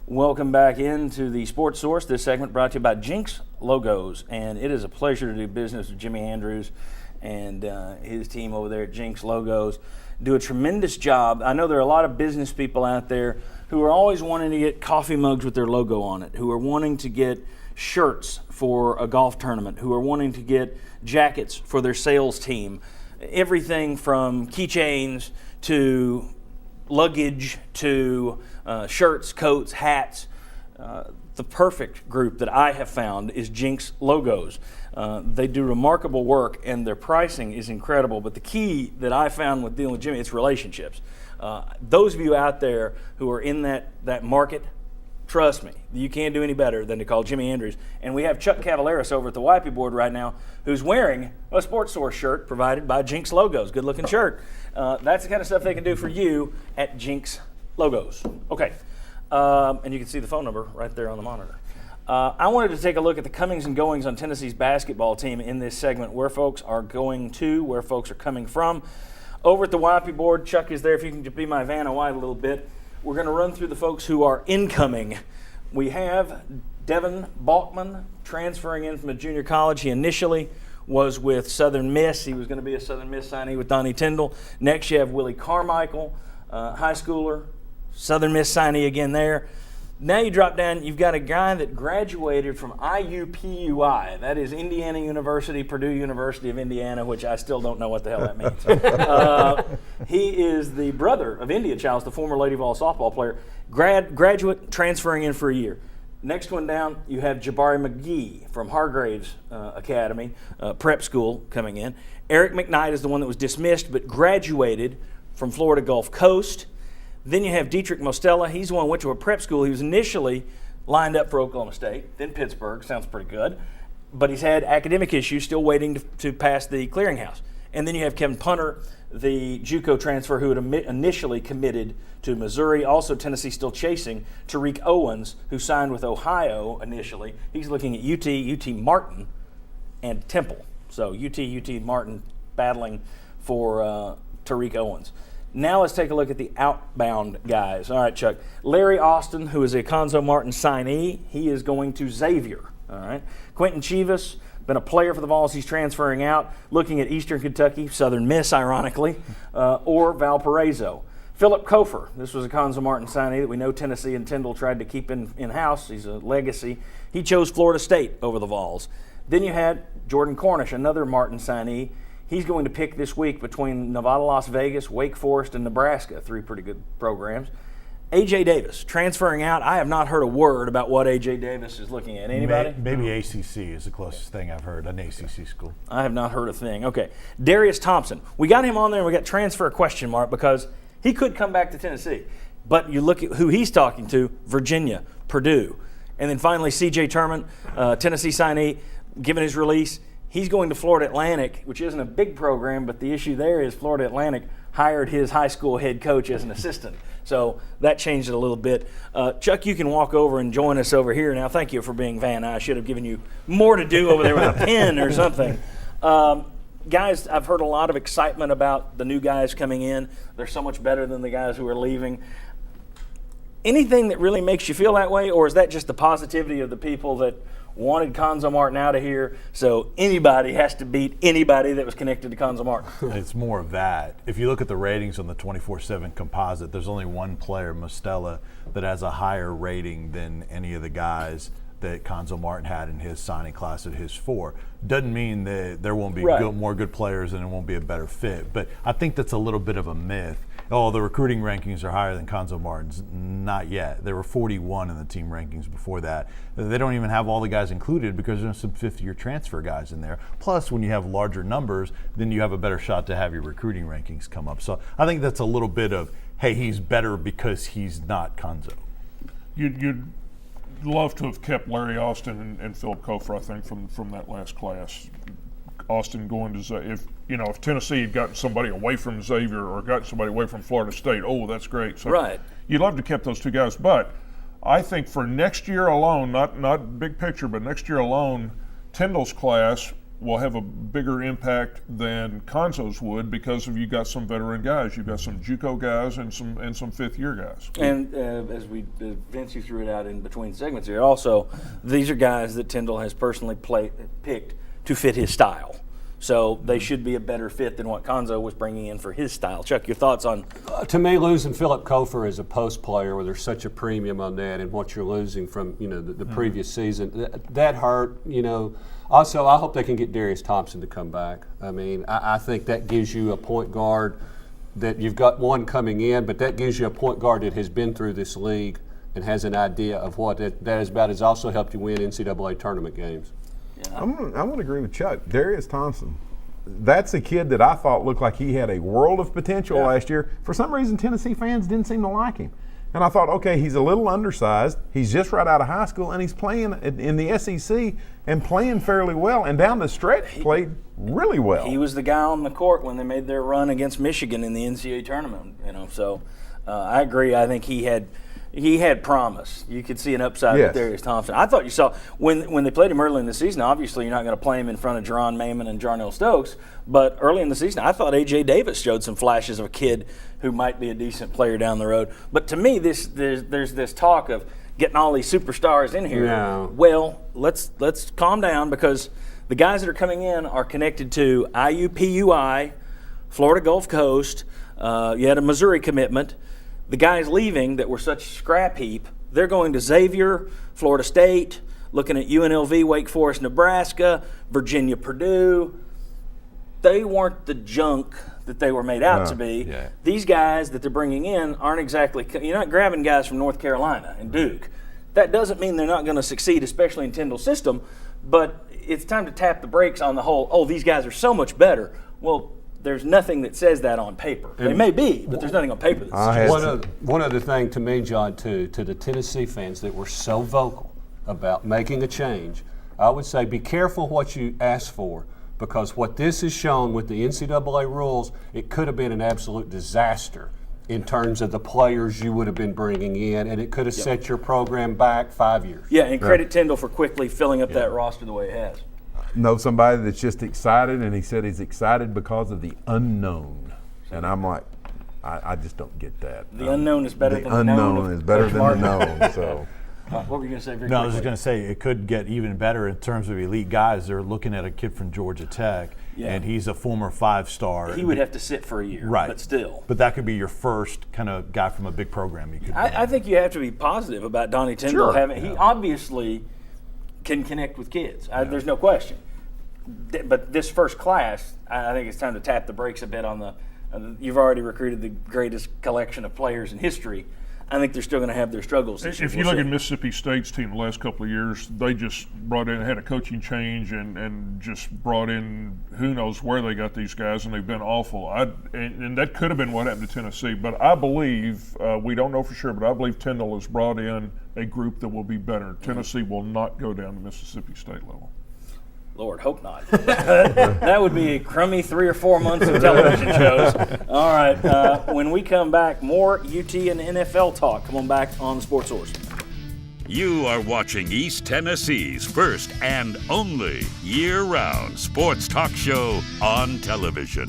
Welcome back into the Sports Source. This segment brought to you by Jinx Logos, and it is a pleasure to do business with Jimmy Andrews and his team over there at Jinx Logos. Do a tremendous job. I know there are a lot of business people out there who are always wanting to get coffee mugs with their logo on it, who are wanting to get shirts for a golf tournament, who are wanting to get jackets for their sales team. Everything from keychains to luggage to shirts, coats, hats. The perfect group that I have found is Jinx Logos. They do remarkable work and their pricing is incredible, but the key that I found with dealing with Jimmy, it's relationships. Those of you out there who are in that market, trust me, you can't do any better than to call Jimmy Andrews. And we have Chuck Cavaleris over at the Wipey board right now who's wearing a Sports Source shirt provided by Jinx Logos. Good looking shirt. That's the kind of stuff they can do for you at Jinx Logos. Okay, and you can see the phone number right there on the monitor. I wanted to take a look at the comings and goings on Tennessee's basketball team in this segment, where folks are going to, where folks are coming from. Over at the Wipey board, Chuck is there. If you can just be my Vanna White a little bit. We're going to run through the folks who are incoming. We have Devin Balkman transferring in from a junior college. He initially was with Southern Miss. He was going to be a Southern Miss signee with Donnie Tyndall. Next, you have Willie Carmichael, high schooler, Southern Miss signee again there. Now you drop down, you've got a guy that graduated from IUPUI. That is Indiana University, Purdue University of Indiana, which I still don't know what the hell that means. He is the brother of India Childs, the former Lady Vol softball player. Graduate transferring in for a year. Next one down, you have Jabari McGee from Hargraves Academy, prep school coming in. Eric McKnight is the one that was dismissed but graduated from Florida Gulf Coast. Then you have Dietrich Mostella. He's the one who went to a prep school. He was initially lined up for Oklahoma State, then Pittsburgh. Sounds pretty good. But he's had academic issues, still waiting to pass the clearinghouse. And then you have Kevin Punter, the JUCO transfer who had initially committed to Missouri. Also, Tennessee still chasing Tariq Owens, who signed with Ohio initially. He's looking at UT Martin, and Temple. So UT Martin battling for Tariq Owens. Now let's take a look at the outbound guys. All right, Chuck. Larry Austin, who is a Conzo Martin signee, he is going to Xavier. All right. Quentin Chivas, been a player for the Vols. He's transferring out, looking at Eastern Kentucky, Southern Miss, ironically, or Valparaiso. Philip Kofer, this was a Conzo Martin signee that we know Tennessee and Tyndall tried to keep in-house. He's a legacy. He chose Florida State over the Vols. Then you had Jordan Cornish, another Martin signee. He's going to pick this week between Nevada, Las Vegas, Wake Forest, and Nebraska, three pretty good programs. A.J. Davis, transferring out. I have not heard a word about what A.J. Davis is looking at. Anybody? Maybe ACC is the closest thing I've heard, an ACC school. I have not heard a thing. Okay. Darius Thompson. We got him on there and we got transfer question mark because he could come back to Tennessee. But you look at who he's talking to, Virginia, Purdue. And then finally C.J. Turman, Tennessee signee, given his release. He's going to Florida Atlantic, which isn't a big program, but the issue there is Florida Atlantic hired his high school head coach as an assistant. So that changed it a little bit. Chuck, you can walk over and join us over here now. Thank you for being Van. I should have given you more to do over there with a pen or something. Guys, I've heard a lot of excitement about the new guys coming in. They're so much better than the guys who are leaving. Anything that really makes you feel that way, or is that just the positivity of the people that wanted Conzo Martin out of here, so anybody has to beat anybody that was connected to Conzo Martin? It's more of that. If you look at the ratings on the 24/7 composite, there's only one player, Mostella, that has a higher rating than any of the guys that Conzo Martin had in his signing class of his four. Doesn't mean that there won't be more good players and it won't be a better fit. But I think that's a little bit of a myth. Oh, the recruiting rankings are higher than Conzo Martin's. Not yet. There were 41 in the team rankings before that. They don't even have all the guys included because there's some fifth-year transfer guys in there. Plus, when you have larger numbers, then you have a better shot to have your recruiting rankings come up. So I think that's a little bit of, hey, he's better because he's not Conzo. You'd love to have kept Larry Austin and Philip Kofer, I think, from that last class. Austin going to if Tennessee had gotten somebody away from Xavier or gotten somebody away from Florida State, oh, that's great. So right. You'd love to kept those two guys, but I think for next year alone, not big picture, but next year alone, Tyndall's class will have a bigger impact than Konzo's would because of you got some veteran guys, you've got some JUCO guys and some fifth-year guys. And as Vince, you threw it out in between segments here. Also, these are guys that Tyndall has personally picked to fit his style. So they should be a better fit than what Konzo was bringing in for his style. Chuck, your thoughts on? To me, losing Philip Kofor as a post player, where there's such a premium on that, and what you're losing from the previous season, that hurt. Also, I hope they can get Darius Thompson to come back. I mean, I think that gives you a point guard that you've got one coming in, but that gives you a point guard that has been through this league and has an idea of what that is about. Has also helped you win NCAA tournament games. I'm going to agree with Chuck. Darius Thompson, that's a kid that I thought looked like he had a world of potential last year. For some reason, Tennessee fans didn't seem to like him. And I thought, okay, he's a little undersized. He's just right out of high school, and he's playing in the SEC and playing fairly well. And down the stretch, played really well. He was the guy on the court when they made their run against Michigan in the NCAA tournament. So I agree. I think he had promise. You could see an upside with Darius Thompson. I thought you saw when they played him early in the season. Obviously, you're not going to play him in front of Jerron Mayman and Jarnell Stokes. But early in the season, I thought A.J. Davis showed some flashes of a kid who might be a decent player down the road. But to me, there's this talk of getting all these superstars in here. Yeah. Well, let's calm down, because the guys that are coming in are connected to IUPUI, Florida Gulf Coast. You had a Missouri commitment. The guys leaving that were such scrap heap, they're going to Xavier, Florida State, looking at UNLV, Wake Forest, Nebraska, Virginia, Purdue. They weren't the junk that they were made out to be. Yeah. These guys that they're bringing in aren't exactly – you're not grabbing guys from North Carolina and Duke. That doesn't mean they're not going to succeed, especially in Tyndall's system, but it's time to tap the brakes on the whole, these guys are so much better. Well, there's nothing that says that on paper. They may be, but there's nothing on paper that says One other thing to me, John, to the Tennessee fans that were so vocal about making a change, I would say be careful what you ask for, because what this has shown with the NCAA rules, it could have been an absolute disaster in terms of the players you would have been bringing in, and it could have set your program back 5 years. Yeah, and credit Tyndall for quickly filling up that roster the way it has. Know somebody that's just excited, and he said he's excited because of the unknown. And I'm like, I just don't get that. The unknown is better than the known. The unknown is better than the known. So. What were you going to say, Victor? No, I was just going to say it could get even better in terms of elite guys. They're looking at a kid from Georgia Tech, and he's a former 5-star. He would have to sit for a year, right? But still. But that could be your first kind of guy from a big program. You could. I think you have to be positive about Donnie Tyndall. He obviously can connect with kids. There's no question. But this first class, I think it's time to tap the brakes a bit on the. You've already recruited the greatest collection of players in history. I think they're still going to have their struggles. If you look at Mississippi State's team the last couple of years, they just had a coaching change and just brought in who knows where they got these guys, and they've been awful. And that could have been what happened to Tennessee. But I believe, we don't know for sure, but I believe Tyndall has brought in a group that will be better. Tennessee will not go down to Mississippi State level. Lord, hope not. That would be a crummy 3 or 4 months of television shows. All right, when we come back, more UT and NFL talk. Come on back on the Sports Source. You are watching East Tennessee's first and only year-round sports talk show on television.